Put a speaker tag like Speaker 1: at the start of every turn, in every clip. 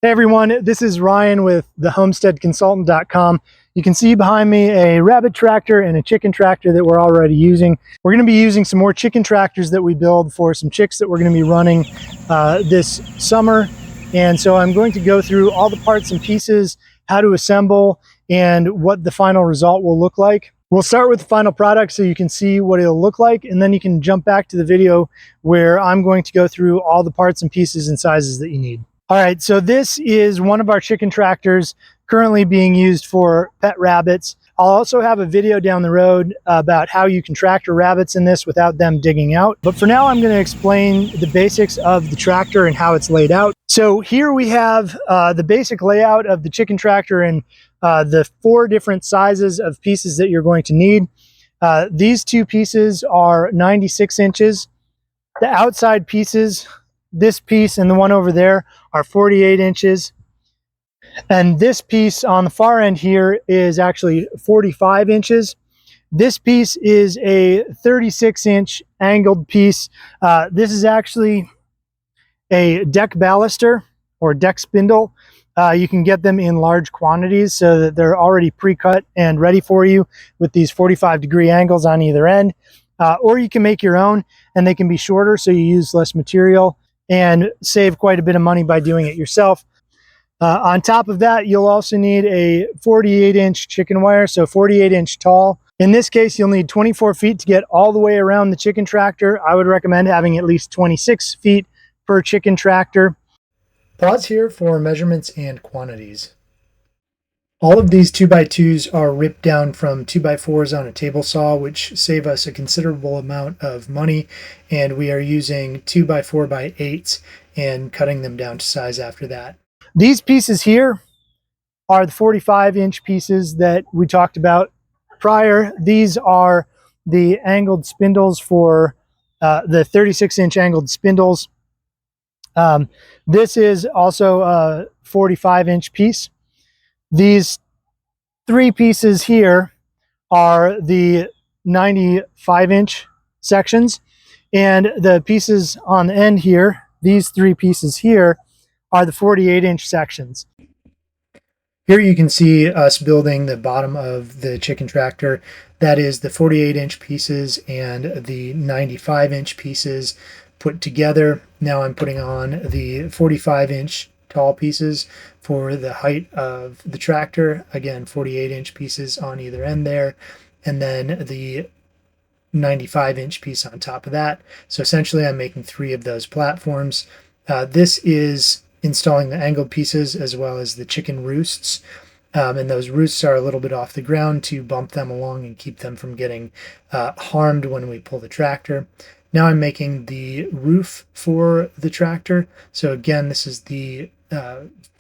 Speaker 1: Hey everyone, this is Ryan with the homesteadconsultant.com. You can see behind me a rabbit tractor and a chicken tractor that we're already using. We're going to be using some more chicken tractors that we build for some chicks that we're going to be running this summer. And so I'm going to go through all the parts and pieces, how to assemble, and what the final result will look like. We'll start with the final product so you can see what it'll look like, and then you can jump back to the video where I'm going to go through all the parts and pieces and sizes that you need. All right, so this is one of our chicken tractors currently being used for pet rabbits. I'll also have a video down the road about how you can tractor rabbits in this without them digging out. But for now, I'm going to explain the basics of the tractor and how it's laid out. So here we have the basic layout of the chicken tractor and the 4 different sizes of pieces that you're going to need. These 2 pieces are 96 inches. The outside pieces, this piece and the one over there, are 48 inches. And this piece on the far end here is actually 45 inches. This piece is a 36-inch angled piece. This is actually a deck baluster or deck spindle. You can get them in large quantities so that they're already pre-cut and ready for you with these 45-degree angles on either end. Or you can make your own, and they can be shorter so you use less material and save quite a bit of money by doing it yourself. On top of that, you'll also need a 48-inch chicken wire, so 48-inch tall. In this case, you'll need 24 feet to get all the way around the chicken tractor. I would recommend having at least 26 feet per chicken tractor. Pause here for measurements and quantities. All of these 2x2s are ripped down from 2x4s on a table saw, which save us a considerable amount of money, and we are using 2x4x8s and cutting them down to size after that. These pieces here are the 45-inch pieces that we talked about prior. These are the angled spindles for the 36-inch angled spindles. This is also a 45-inch piece. These 3 pieces here are the 95-inch sections, and the pieces on the end here, these 3 pieces here, are the 48-inch sections. Here you can see us building the bottom of the chicken tractor. That is the 48-inch pieces and the 95-inch pieces put together. Now I'm putting on the 45-inch tall pieces for the height of the tractor. Again, 48-inch pieces on either end there, and then the 95-inch piece on top of that. So essentially I'm making 3 of those platforms. This is installing the angled pieces as well as the chicken roosts. And those roosts are a little bit off the ground to bump them along and keep them from getting harmed when we pull the tractor. Now I'm making the roof for the tractor. So again, this is the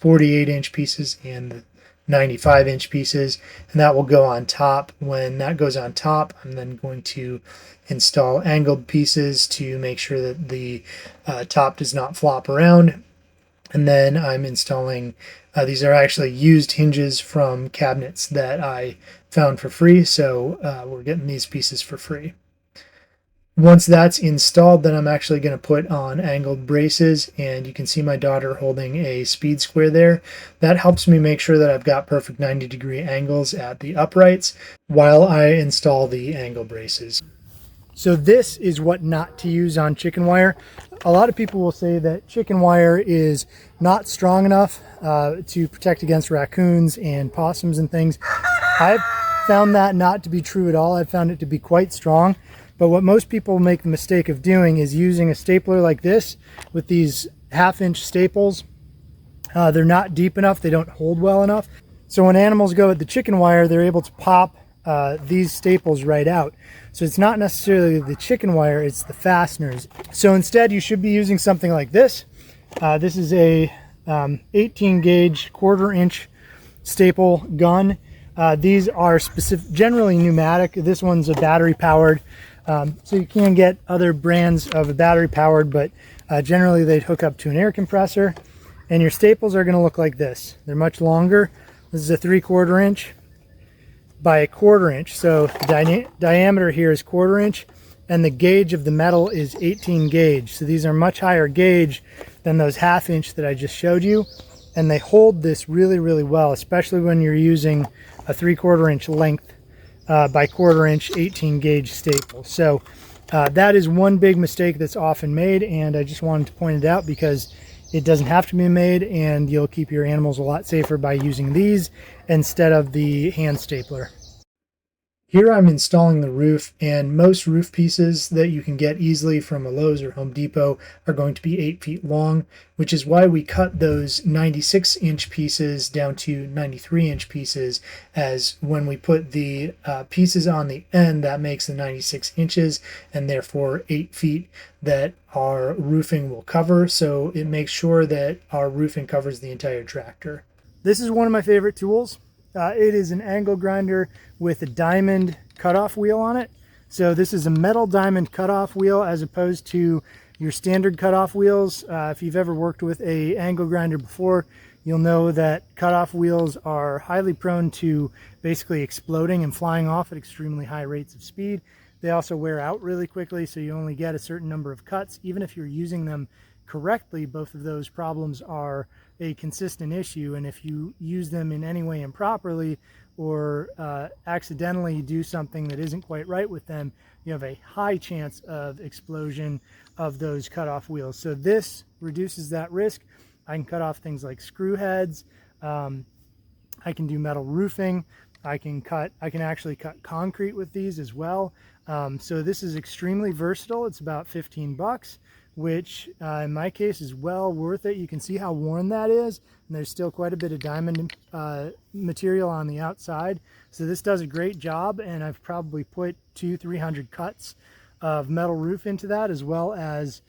Speaker 1: 48-inch pieces and the 95-inch pieces, and that will go on top. When that goes on top, I'm then going to install angled pieces to make sure that the top does not flop around. And then I'm installing, these are actually used hinges from cabinets that I found for free, so we're getting these pieces for free. Once that's installed, then I'm actually going to put on angled braces, and you can see my daughter holding a speed square there. That helps me make sure that I've got perfect 90-degree angles at the uprights while I install the angle braces. So this is what not to use on chicken wire. A lot of people will say that chicken wire is not strong enough to protect against raccoons and possums and things. I've found that not to be true at all. I've found it to be quite strong. But what most people make the mistake of doing is using a stapler like this with these 1/2-inch staples. They're not deep enough. They don't hold well enough. So when animals go at the chicken wire, they're able to pop these staples right out. So it's not necessarily the chicken wire, it's the fasteners. So instead you should be using something like this. This is a 18 gauge 1/4-inch staple gun. These are generally pneumatic. This one's a battery powered. So you can get other brands of a battery powered, but generally they'd hook up to an air compressor. And your staples are going to look like this. They're much longer. This is a 3/4 inch by 1/4 inch. So the diameter here is 1/4 inch, and the gauge of the metal is 18 gauge. So these are much higher gauge than those 1/2 inch that I just showed you. and they hold this really, really well, especially when you're using a 3/4 inch length by 1/4 inch 18 gauge staple. So that is one big mistake that's often made, and I just wanted to point it out because it doesn't have to be made, and you'll keep your animals a lot safer by using these instead of the hand stapler. Here I'm installing the roof, and most roof pieces that you can get easily from a Lowe's or Home Depot are going to be 8 feet long, which is why we cut those 96-inch pieces down to 93-inch pieces, as when we put the pieces on the end, that makes the 96 inches and therefore 8 feet that our roofing will cover. So it makes sure that our roofing covers the entire tractor. This is one of my favorite tools. It is an angle grinder with a diamond cutoff wheel on it. So this is a metal diamond cutoff wheel as opposed to your standard cutoff wheels. If you've ever worked with a angle grinder before, you'll know that cutoff wheels are highly prone to basically exploding and flying off at extremely high rates of speed. They also wear out really quickly, so you only get a certain number of cuts. Even if you're using them correctly, both of those problems are a consistent issue, and if you use them in any way improperly or accidentally do something that isn't quite right with them, you have a high chance of explosion of those cutoff wheels. So this reduces that risk. I can cut off things like screw heads. I can do metal roofing. I can actually cut concrete with these as well. So this is extremely versatile. It's about 15 bucks, which in my case is well worth it. You can see how worn that is, and there's still quite a bit of diamond material on the outside. So this does a great job, and I've probably put 200-300 cuts of metal roof into that, as well as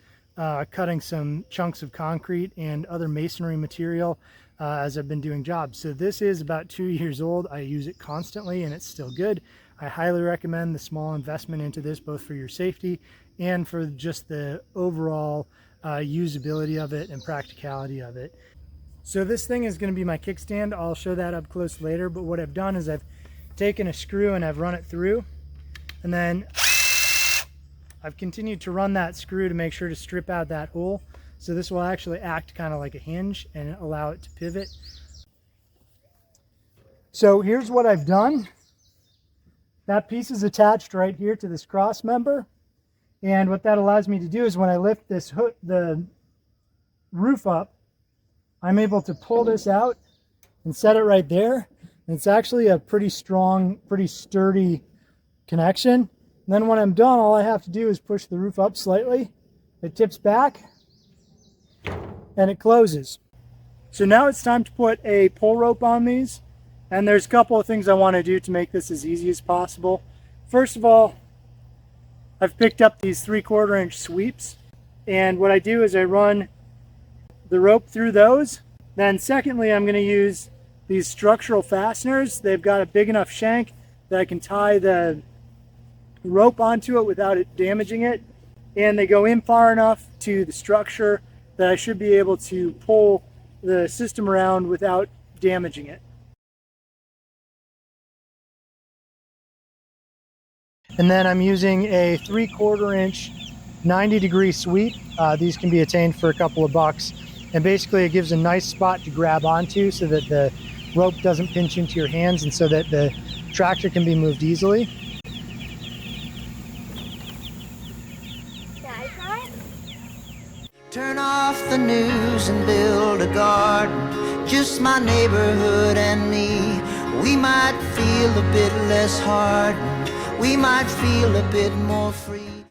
Speaker 1: cutting some chunks of concrete and other masonry material as I've been doing jobs. So this is about 2 years old. I use it constantly and it's still good. I highly recommend the small investment into this, both for your safety and for just the overall usability of it and practicality of it. So this thing is going to be my kickstand. I'll show that up close later, but what I've done is I've taken a screw and I've run it through, and then I've continued to run that screw to make sure to strip out that hole. So this will actually act kind of like a hinge and allow it to pivot. So here's what I've done. That piece is attached right here to this cross member. And what that allows me to do is when I lift this hook, the roof up, I'm able to pull this out and set it right there. And it's actually a pretty strong, pretty sturdy connection. And then when I'm done, all I have to do is push the roof up slightly. It tips back and it closes. So now it's time to put a pull rope on these. And there's a couple of things I want to do to make this as easy as possible. First of all, I've picked up these 3/4 inch sweeps. And what I do is I run the rope through those. Then secondly, I'm going to use these structural fasteners. They've got a big enough shank that I can tie the rope onto it without it damaging it. And they go in far enough to the structure that I should be able to pull the system around without damaging it. And then I'm using a 3/4 inch 90-degree sweep. These can be attained for a couple of bucks. And basically it gives a nice spot to grab onto so that the rope doesn't pinch into your hands and so that the tractor can be moved easily.
Speaker 2: Turn off the news and build a garden, just my neighborhood and me. We might feel a bit less hardened, we might feel a bit more free.